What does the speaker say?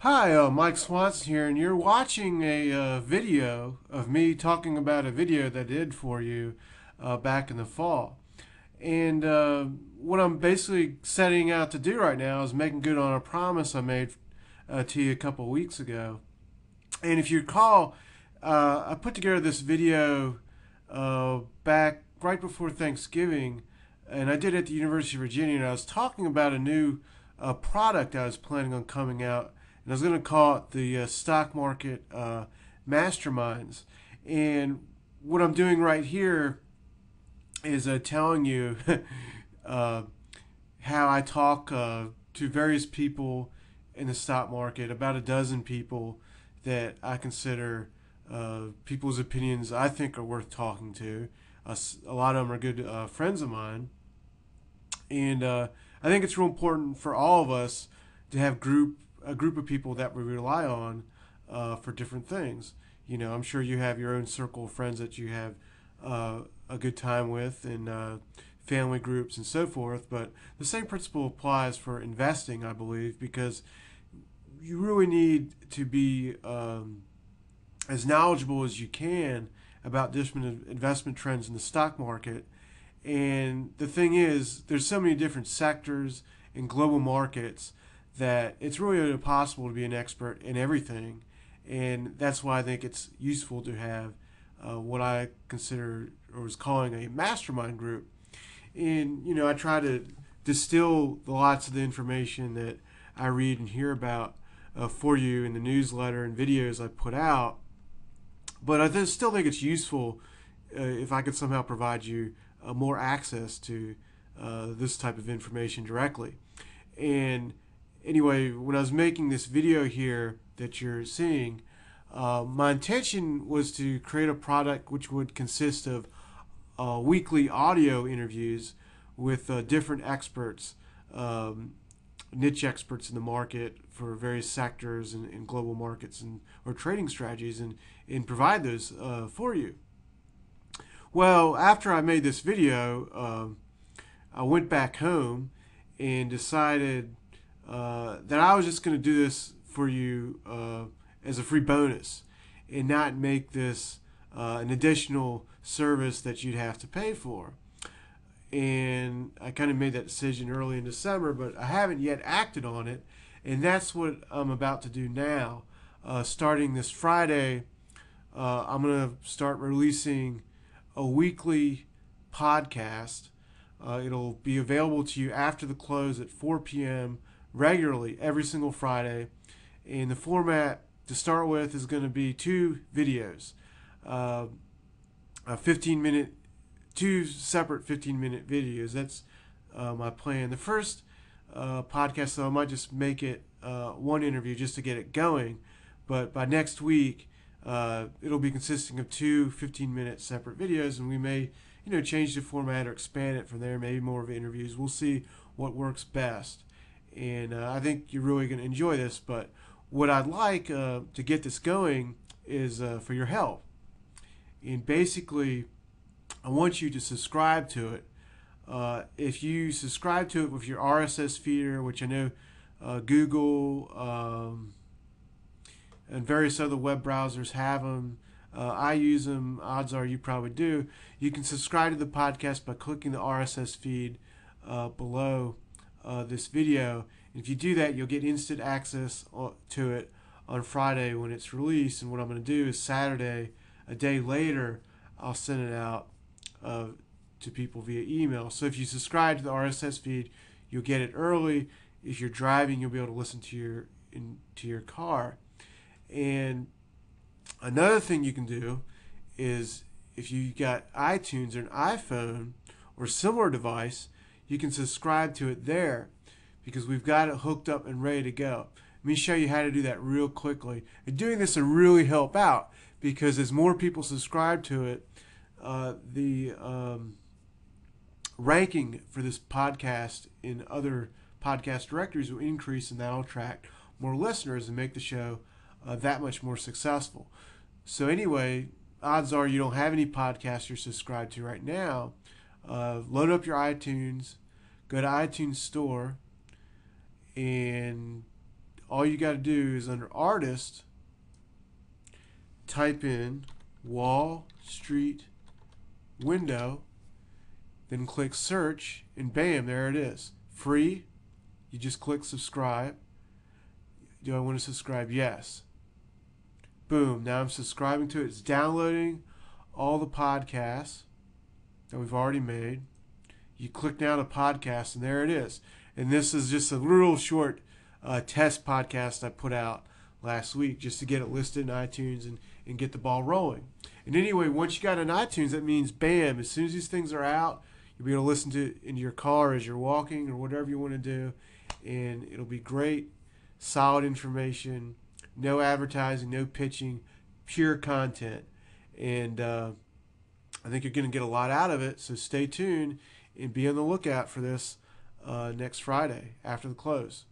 Hi, Mike Swanson here, and you're watching a video of me talking about a video that I did for you back in the fall. And what I'm basically setting out to do right now is making good on a promise I made to you a couple of weeks ago. And if you recall, I put together this video back right before Thanksgiving, and I did it at the University of Virginia, and I was talking about a new product I was planning on coming out, and I was going to call it the stock market MasterMinds. And what I'm doing right here is telling you uh, how I talk to various people in the stock market, about a dozen people that I consider people's opinions I think are worth talking to. A lot of them are good friends of mine, and I think it's real important for all of us to have a group of people that we rely on for different things. You know, I'm sure you have your own circle of friends that you have a good time with, and family groups and so forth. But the same principle applies for investing, I believe, because you really need to be as knowledgeable as you can about different investment trends in the stock market. And the thing is, there's so many different sectors and global markets that it's really impossible to be an expert in everything. And that's why I think it's useful to have what I consider or was calling a mastermind group. And, you know, I try to distill lots of the information that I read and hear about for you in the newsletter and videos I put out. But I still think it's useful if I could somehow provide you more access to this type of information directly. And anyway, when I was making this video here that you're seeing, my intention was to create a product which would consist of weekly audio interviews with different experts, niche experts in the market for various sectors and global markets and or trading strategies, and provide those for you. Well, after I made this video, I went back home and decided that I was just going to do this for you as a free bonus and not make this an additional service that you'd have to pay for. And I kind of made that decision early in December, but I haven't yet acted on it. And that's what I'm about to do now. Starting this Friday, I'm going to start releasing a weekly podcast. It'll be available to you after the close at 4 p.m. regularly every single Friday. And the format to start with is going to be two videos, a 15-minute, two separate 15-minute videos. That's my plan. The first podcast, though, I might just make it one interview just to get it going. But by next week, it'll be consisting of two 15-minute separate videos, and we may, change the format or expand it from there. Maybe more of interviews. We'll see what works best. And I think you're really going to enjoy this. But what I'd like to get this going is for your help. And basically, I want you to subscribe to it. If you subscribe to it with your RSS feeder, which I know Google and various other web browsers have them, I use them, odds are you probably do. You can subscribe to the podcast by clicking the RSS feed below this video. And if you do that, you'll get instant access to it on Friday when it's released. And what I'm going to do is Saturday, a day later, I'll send it out to people via email. So if you subscribe to the RSS feed, you'll get it early. If you're driving, you'll be able to listen to your car. And another thing you can do is if you got iTunes or an iPhone or similar device, you can subscribe to it there because we've got it hooked up and ready to go. Let me show you how to do that real quickly. And doing this will really help out because as more people subscribe to it, the ranking for this podcast in other podcast directories will increase, and that'll attract more listeners and make the show that much more successful. So anyway, odds are you don't have any podcasts you're subscribed to right now. Load up your iTunes, go to iTunes Store, and all you got to do is under Artist, type in Wall Street Window, then click search, and bam, there it is. Free. You just click subscribe. Do I want to subscribe? Yes. Boom, now I'm subscribing to it. It's downloading all the podcasts that we've already made. You click now to podcast, and there it is. And this is just a real short test podcast I put out last week just to get it listed in iTunes and get the ball rolling. And anyway, once you got it in iTunes, that means bam, as soon as these things are out, you'll be able to listen to it in your car as you're walking or whatever you want to do, and it'll be great, solid information, no advertising, no pitching, pure content. And I think you're going to get a lot out of it, so stay tuned and be on the lookout for this next Friday after the close.